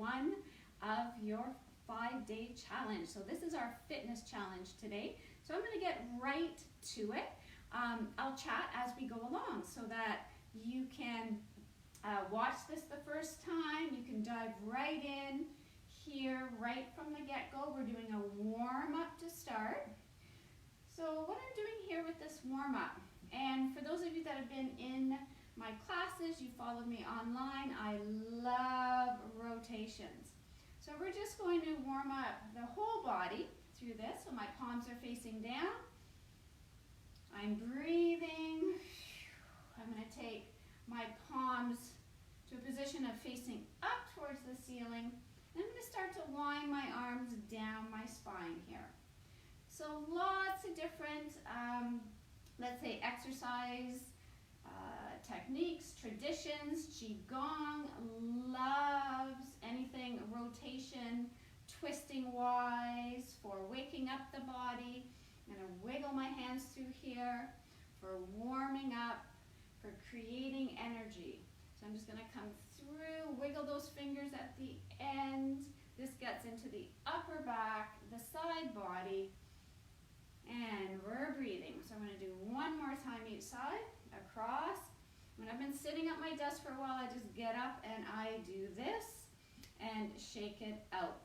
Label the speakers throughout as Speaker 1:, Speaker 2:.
Speaker 1: one of your 5-day challenge. So this is our fitness challenge today. So I'm going to get right to it. I'll chat as we go along so that you can watch this the first time. You can dive right in here, right from the get-go. We're doing a warm-up to start. So what I'm doing here with this warm-up, and for those of you that have been in my classes, you followed me online, I love rotations. So we're just going to warm up the whole body through this. So my palms are facing down. I'm breathing. I'm going to take my palms to a position of facing up towards the ceiling. And I'm going to start to wind my arms down my spine here. So lots of different, let's say, exercise techniques, traditions. Qigong loves anything rotation, twisting wise for waking up the body. I'm going to wiggle my hands through here for warming up, for creating energy. So I'm just going to come through, wiggle those fingers at the end. This gets into the upper back, the side body, and we're breathing. So I'm going to do one more time each side, across. When I've been sitting at my desk for a while, I just get up and I do this and shake it out.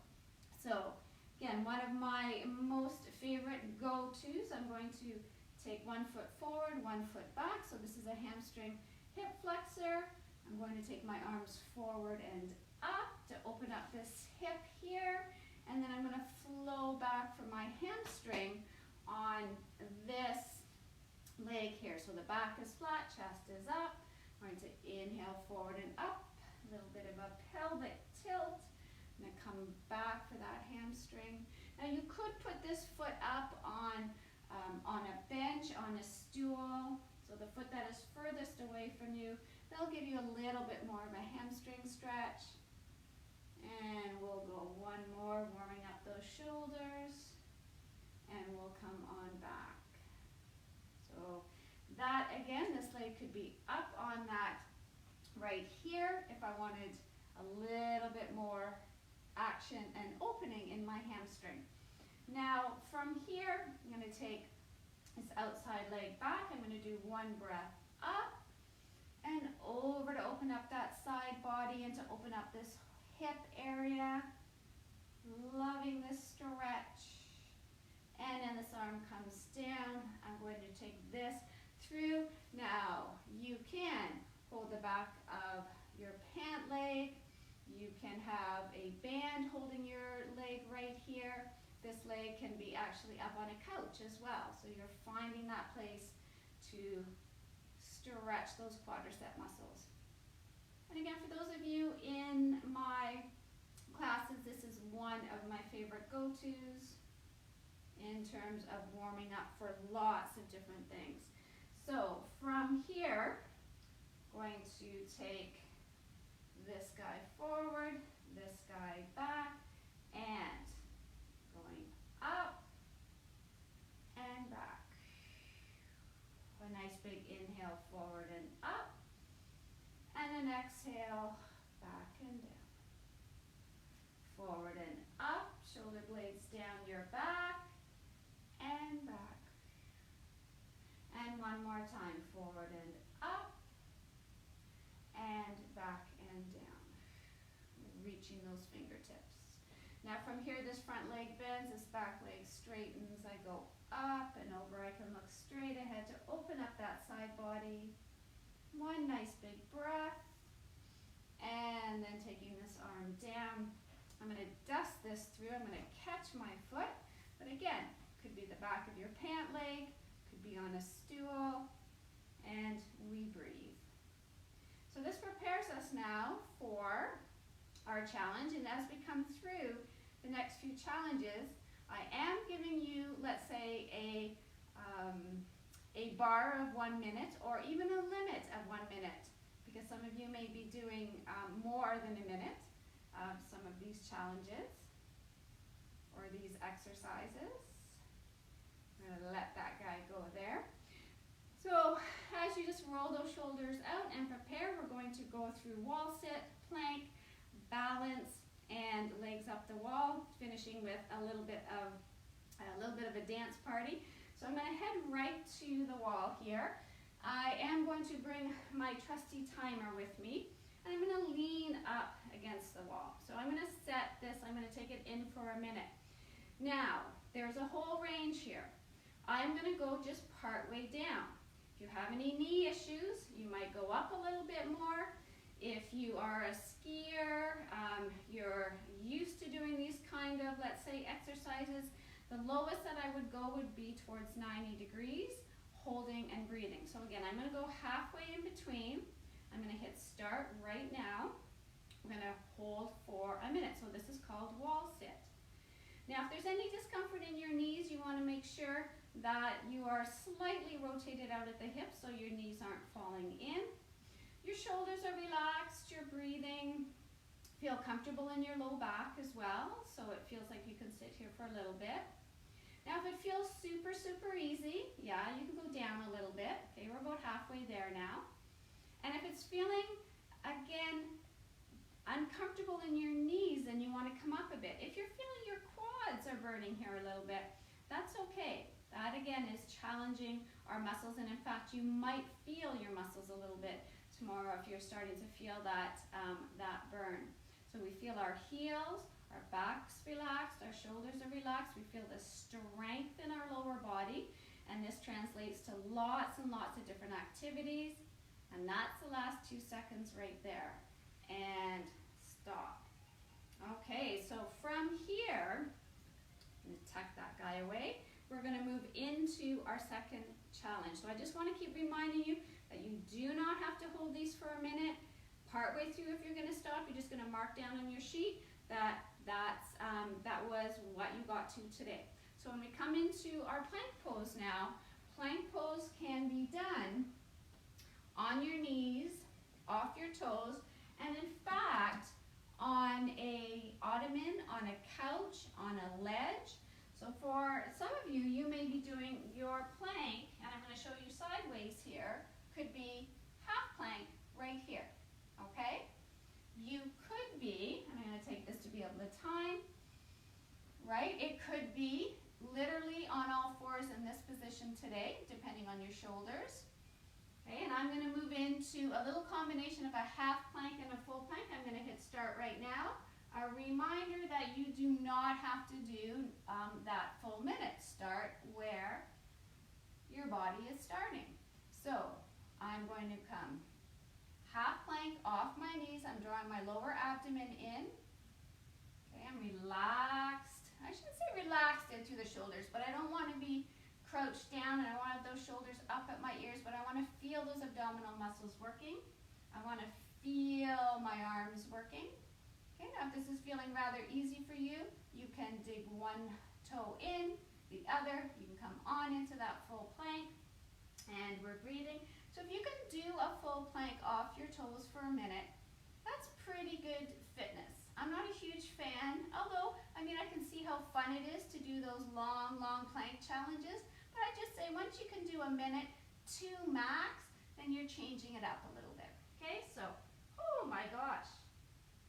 Speaker 1: So again, one of my most favorite go-tos, I'm going to take 1 foot forward, 1 foot back. So this is a hamstring hip flexor. I'm going to take my arms forward and up to open up this hip here. And then I'm going to flow back from my hamstring on this leg here. So the back is flat, chest is up. I'm going to inhale forward and up. A little bit of a pelvic tilt. I'm going to come back for that hamstring. Now you could put this foot up on a bench, on a stool. So the foot that is furthest away from you, that'll give you a little bit more of a hamstring stretch. And we'll go one more, warming up those shoulders. And we'll come on back. So that, again, this leg could be up on that right here if I wanted a little bit more action and opening in my hamstring. Now from here, I'm going to take this outside leg back. I'm going to do one breath up and over to open up that side body and to open up this hip area. Loving this stretch. And then this arm comes down. I'm going to take this through. Now you can hold the back of your pant leg. You can have a band holding your leg right here. This leg can be actually up on a couch as well. So you're finding that place to stretch those quadricep muscles. And again, for those of you in my classes, this is one of my favorite go-tos in terms of warming up for lots of different things. So from here, going to take this guy forward, this guy back, and going up and back. A nice big inhale forward and up, and an exhale back and down. Forward and up, shoulder blades down your back, and back. And one more time, forward and up, and back and down. Reaching those fingertips. Now from here, this front leg bends, this back leg straightens. I go up and over. I can look straight ahead to open up that side body. One nice big breath. And then taking this arm down. I'm going to dust this through. I'm going to catch my foot. But again, could be the back of your pant leg, could be on a stool, and we breathe. So this prepares us now for our challenge, and as we come through the next few challenges, I am giving you, let's say, a bar of 1 minute, or even a limit of 1 minute, because some of you may be doing more than a minute of some of these challenges or these exercises. I'm going to let that guy go there. So as you just roll those shoulders out and prepare, we're going to go through wall sit, plank, balance, and legs up the wall, finishing with a little bit of a dance party. So I'm going to head right to the wall here. I am going to bring my trusty timer with me, and I'm going to lean up against the wall. So I'm going to set this, I'm going to take it in for a minute. Now, there's a whole range here. I'm going to go just part way down. If you have any knee issues, you might go up a little bit more. If you are a skier, you're used to doing these kind of, let's say, exercises, the lowest that I would go would be towards 90 degrees, holding and breathing. So again, I'm going to go halfway in between. I'm going to hit start right now. I'm going to hold for a minute. So this is called wall sit. Now, if there's any discomfort in your knees, you want to make sure that you are slightly rotated out at the hips so your knees aren't falling in. Your shoulders are relaxed, you're breathing. Feel comfortable in your low back as well, so it feels like you can sit here for a little bit. Now, if it feels super, super easy, yeah, you can go down a little bit. Okay, we're about halfway there now. And if it's feeling, again, uncomfortable in your knees and you want to come up a bit, if you're feeling your quads are burning here a little bit, that's okay. That, again, is challenging our muscles, and in fact, you might feel your muscles a little bit tomorrow if you're starting to feel that, that burn. So we feel our heels, our backs relaxed, our shoulders are relaxed, we feel the strength in our lower body, and this translates to lots and lots of different activities, and that's the last 2 seconds right there. And stop. Okay, so from here, I'm going to tuck that guy away. We're going to move into our second challenge. So I just want to keep reminding you that you do not have to hold these for a minute. Partway through, if you're going to stop, you're just going to mark down on your sheet that that was what you got to today. So when we come into our plank pose now, plank pose can be done on your knees, off your toes, and in fact, on a ottoman, on a couch, on a ledge. So for some of you, you may be doing your plank, and I'm going to show you sideways here, could be half plank right here, okay? You could be, and I'm going to take this to be able to time, right? It could be literally on all fours in this position today, depending on your shoulders. Okay, and I'm going to move into a little combination of a half plank and a full plank. I'm going to hit start right now. A reminder that you do not have to do that full minute. Start where your body is starting. So I'm going to come half plank off my knees. I'm drawing my lower abdomen in. Okay, I'm relaxed. I shouldn't say relaxed into the shoulders, but I don't want to be crouched down, and I want those shoulders up at my ears, but I want to feel those abdominal muscles working. I want to feel my arms working. Okay, now if this is feeling rather easy for you, you can dig one toe in, the other, you can come on into that full plank, and we're breathing. So if you can do a full plank off your toes for a minute, that's pretty good fitness. I'm not a huge fan, although, I mean, I can see how fun it is to do those long, long plank challenges, but I just say once you can do a minute, 2 max, then you're changing it up a little bit. Okay, so, oh my gosh,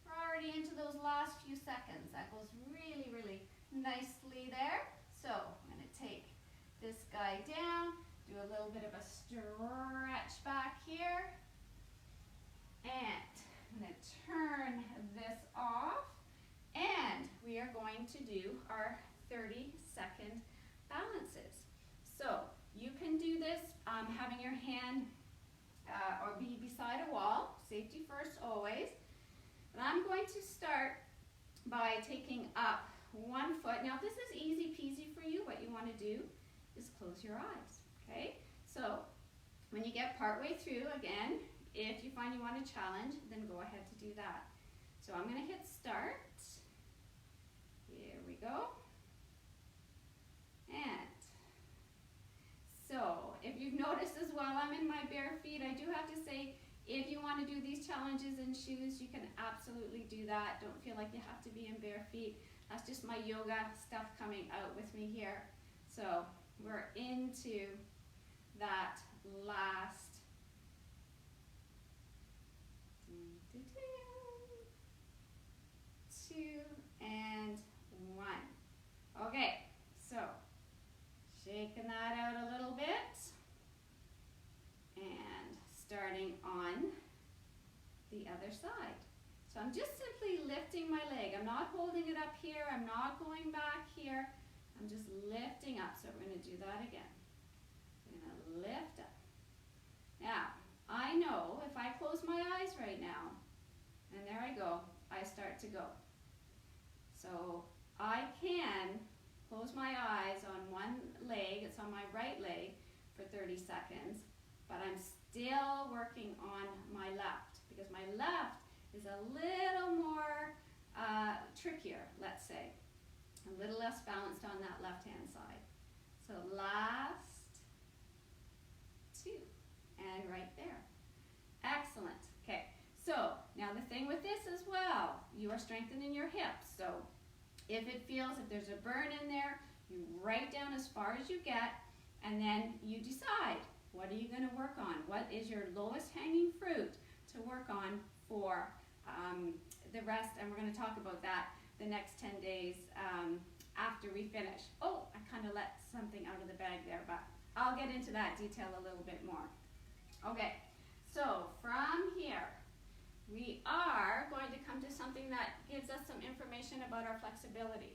Speaker 1: we're already into those last few seconds. That goes really, really nicely there. So I'm going to take this guy down, do a little bit of a stretch back here, and I'm going to turn this off, and we are going to do our 30-second balances. So you can do this having your hand or be beside a wall, safety first always. And I'm going to start by taking up one foot. Now this is easy peasy for you. What you want to do is close your eyes, okay? So when you get partway through, again, if you find you want to challenge, then go ahead to do that. So I'm going to hit start. Here we go. And so if you've noticed as well, I'm in my bare feet. I do have to say, if you want to do these challenges in shoes, you can absolutely do that. Don't feel like you have to be in bare feet. That's just my yoga stuff coming out with me here. So we're into that last 2, on the other side. So I'm just simply lifting my leg. I'm not holding it up here. I'm not going back here. I'm just lifting up. So we're going to do that again. We're going to lift up. Now, I know if I close my eyes right now, and there I go, I start to go. So I can close my eyes on one leg, it's on my right leg, for 30 seconds, but I'm still working on my left, because my left is a little more trickier, let's say. A little less balanced on that left-hand side. So last two, and right there. Excellent. Okay, so now the thing with this as well, you are strengthening your hips. So if there's a burn in there, you write down as far as you get, and then you decide, what are you going to work on? What is your lowest hanging fruit to work on for the rest? And we're going to talk about that the next 10 days after we finish. Oh, I kind of let something out of the bag there, but I'll get into that detail a little bit more. Okay, so from here, we are going to come to something that gives us some information about our flexibility.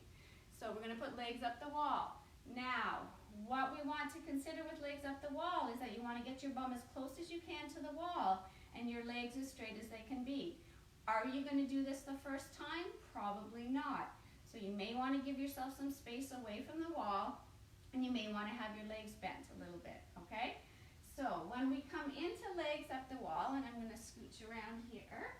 Speaker 1: So we're going to put legs up the wall. Now, what we want to consider with legs up the wall is that you want to get your bum as close as you can to the wall and your legs as straight as they can be. Are you going to do this the first time? Probably not. So you may want to give yourself some space away from the wall, and you may want to have your legs bent a little bit, okay? So when we come into legs up the wall, and I'm going to scooch around here.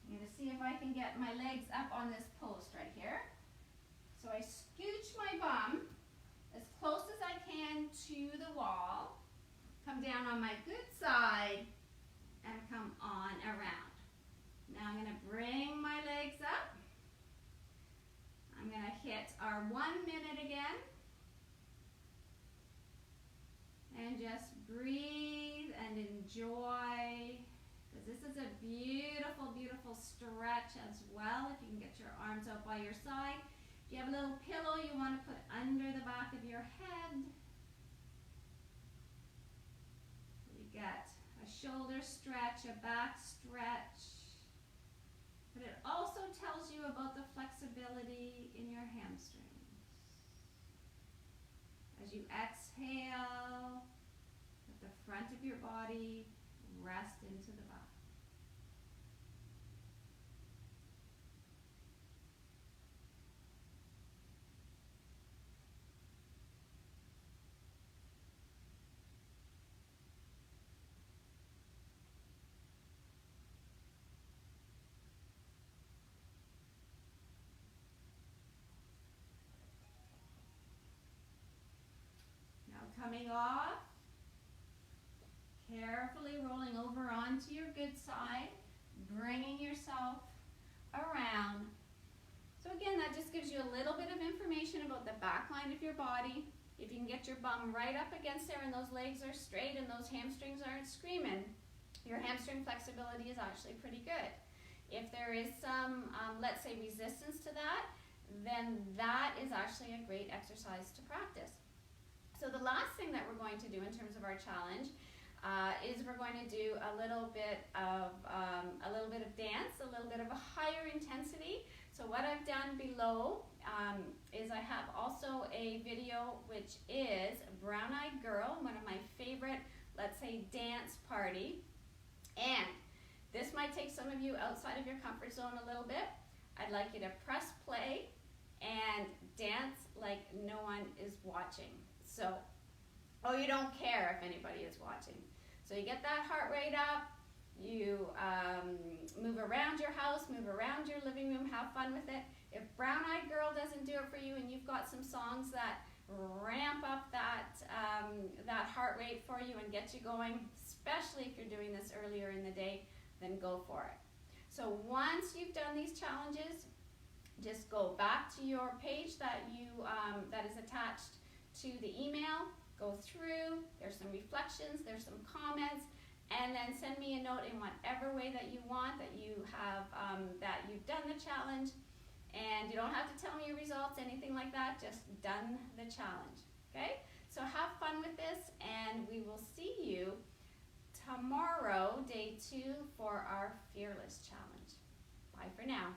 Speaker 1: I'm going to see if I can get my legs up on this post right here. So I scooch my bum as close as I can to the wall, come down on my good side, and come on around. Now I'm going to bring my legs up. I'm going to hit our 1 minute again. And just breathe and enjoy, because this is a beautiful, beautiful stretch as well. If you can get your arms out by your side. If you have a little pillow you want to put under the back of your head. We get a shoulder stretch, a back stretch. But it also tells you about the flexibility in your hamstrings. As you exhale, let the front of your body rest into the back. Coming off, carefully rolling over onto your good side, bringing yourself around. So again, that just gives you a little bit of information about the back line of your body. If you can get your bum right up against there and those legs are straight and those hamstrings aren't screaming, your hamstring flexibility is actually pretty good. If there is some, let's say, resistance to that, then that is actually a great exercise to practice. So the last thing that we're going to do in terms of our challenge is we're going to do a little bit of dance, a little bit of a higher intensity. So what I've done below is I have also a video which is Brown Eyed Girl, one of my favorite, let's say, dance party. And this might take some of you outside of your comfort zone a little bit. I'd like you to press play and dance like no one is watching. So, you don't care if anybody is watching. So you get that heart rate up, you move around your house, move around your living room, have fun with it. If Brown Eyed Girl doesn't do it for you and you've got some songs that ramp up that heart rate for you and get you going, especially if you're doing this earlier in the day, then go for it. So once you've done these challenges, just go back to your page that is attached to the email, go through, there's some reflections, there's some comments, and then send me a note in whatever way that you want, that you have, that you've done the challenge. And you don't have to tell me your results, anything like that, just done the challenge, okay? So have fun with this, and we will see you tomorrow, day 2, for our Fearless Challenge. Bye for now.